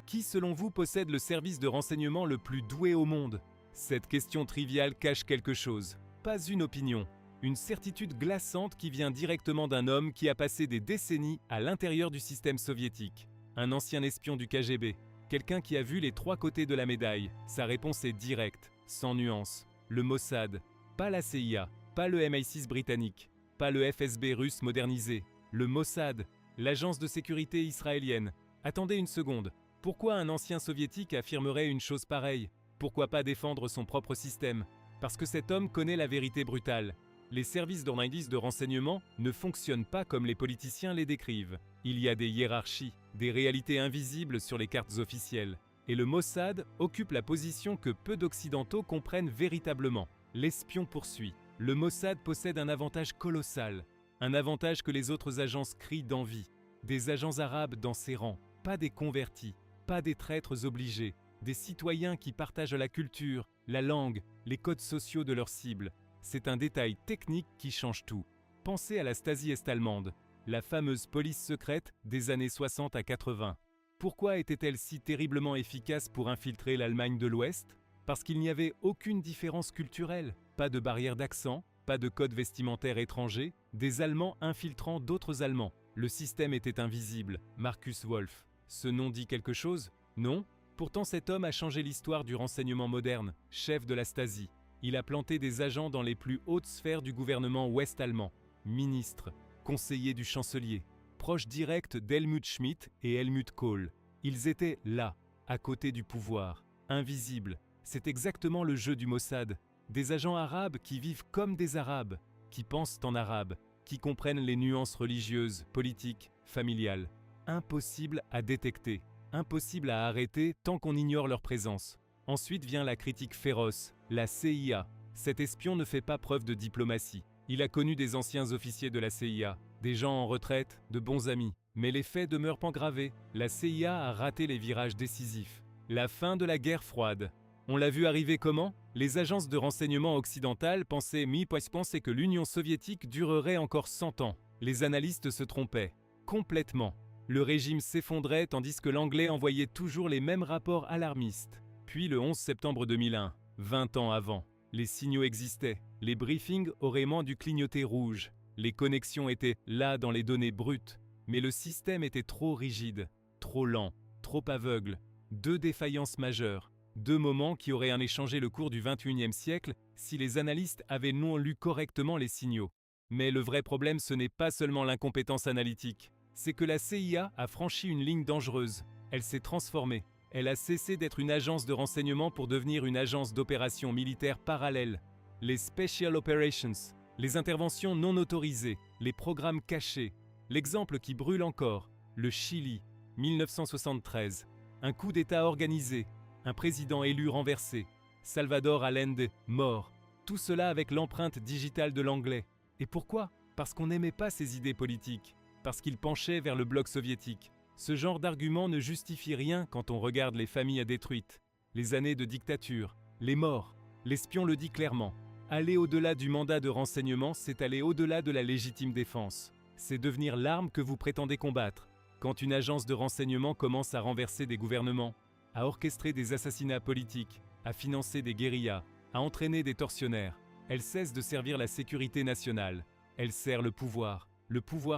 Qui selon vous possède le service de renseignement le plus doué au monde? Cette question triviale cache quelque chose. Pas une opinion. Une certitude glaçante qui vient directement d'un homme qui a passé des décennies à l'intérieur du système soviétique. Un ancien espion du KGB. Quelqu'un qui a vu les trois côtés de la médaille. Sa réponse est directe, sans nuance. Le Mossad. Pas la CIA. Pas le MI6 britannique. Pas le FSB russe modernisé. Le Mossad. L'agence de sécurité israélienne. Attendez une seconde. Pourquoi un ancien soviétique affirmerait une chose pareille? Pourquoi pas défendre son propre système? Parce que cet homme connaît la vérité brutale. Les services d'indices de renseignement ne fonctionnent pas comme les politiciens les décrivent. Il y a des hiérarchies, des réalités invisibles sur les cartes officielles. Et le Mossad occupe la position que peu d'Occidentaux comprennent véritablement. L'espion poursuit. Le Mossad possède un avantage colossal. Un avantage que les autres agences crient d'envie. Des agents arabes dans ses rangs, pas des convertis. Pas des traîtres obligés, des citoyens qui partagent la culture, la langue, les codes sociaux de leurs cibles. C'est un détail technique qui change tout. Pensez à la Stasi est-allemande, la fameuse police secrète des années 60 à 80. Pourquoi était-elle si terriblement efficace pour infiltrer l'Allemagne de l'Ouest? Parce qu'il n'y avait aucune différence culturelle, pas de barrière d'accent, pas de code vestimentaire étranger, des Allemands infiltrant d'autres Allemands. Le système était invisible. Markus Wolf. Ce nom dit quelque chose? Non? Pourtant cet homme a changé l'histoire du renseignement moderne, chef de la Stasi. Il a planté des agents dans les plus hautes sphères du gouvernement ouest-allemand. Ministre, conseiller du chancelier, proche direct d'Helmut Schmidt et Helmut Kohl. Ils étaient là, à côté du pouvoir, invisibles. C'est exactement le jeu du Mossad. Des agents arabes qui vivent comme des arabes, qui pensent en arabe, qui comprennent les nuances religieuses, politiques, familiales. Impossible à détecter, impossible à arrêter tant qu'on ignore leur présence. Ensuite vient la critique féroce, la CIA. Cet espion ne fait pas preuve de diplomatie. Il a connu des anciens officiers de la CIA, des gens en retraite, de bons amis. Mais les faits demeurent engravés. La CIA a raté les virages décisifs. La fin de la guerre froide. On l'a vu arriver comment? Les agences de renseignement occidentales pensaient que l'Union soviétique durerait encore 100 ans. Les analystes se trompaient. Complètement. Le régime s'effondrait tandis que l'anglais envoyait toujours les mêmes rapports alarmistes. Puis le 11 septembre 2001, 20 ans avant, les signaux existaient, les briefings auraient dû clignoter rouge, les connexions étaient là dans les données brutes, mais le système était trop rigide, trop lent, trop aveugle. Deux défaillances majeures, deux moments qui auraient échangé le cours du XXIe siècle si les analystes avaient non lu correctement les signaux. Mais le vrai problème, ce n'est pas seulement l'incompétence analytique. C'est que la CIA a franchi une ligne dangereuse. Elle s'est transformée. Elle a cessé d'être une agence de renseignement pour devenir une agence d'opérations militaires parallèles. Les Special Operations, les interventions non autorisées, les programmes cachés. L'exemple qui brûle encore, le Chili, 1973. Un coup d'État organisé, un président élu renversé, Salvador Allende mort. Tout cela avec l'empreinte digitale de l'anglais. Et pourquoi? Parce qu'on n'aimait pas ses idées politiques. Parce qu'il penchait vers le bloc soviétique. Ce genre d'argument ne justifie rien quand on regarde les familles détruites, les années de dictature, les morts. L'espion le dit clairement. Aller au-delà du mandat de renseignement, c'est aller au-delà de la légitime défense. C'est devenir l'arme que vous prétendez combattre. Quand une agence de renseignement commence à renverser des gouvernements, à orchestrer des assassinats politiques, à financer des guérillas, à entraîner des tortionnaires, elle cesse de servir la sécurité nationale. Elle sert le pouvoir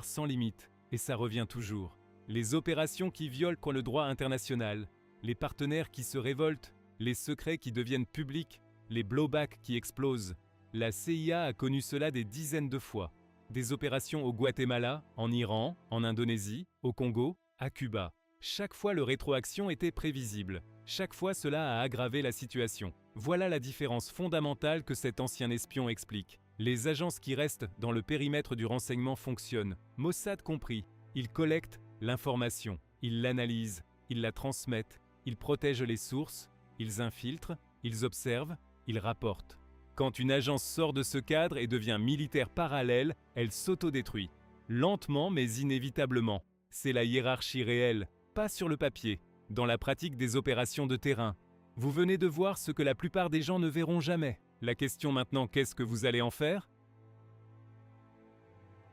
sans limite, et ça revient toujours. Les opérations qui violent le droit international, les partenaires qui se révoltent, les secrets qui deviennent publics, les blowbacks qui explosent. La CIA a connu cela des dizaines de fois. Des opérations au Guatemala, en Iran, en Indonésie, au Congo, à Cuba. Chaque fois le rétroaction était prévisible. Chaque fois cela a aggravé la situation. Voilà la différence fondamentale que cet ancien espion explique. Les agences qui restent dans le périmètre du renseignement fonctionnent, Mossad compris. Ils collectent l'information, ils l'analysent, ils la transmettent, ils protègent les sources, ils infiltrent, ils observent, ils rapportent. Quand une agence sort de ce cadre et devient militaire parallèle, elle s'autodétruit. Lentement mais inévitablement. C'est la hiérarchie réelle, pas sur le papier, dans la pratique des opérations de terrain. Vous venez de voir ce que la plupart des gens ne verront jamais. La question maintenant, qu'est-ce que vous allez en faire?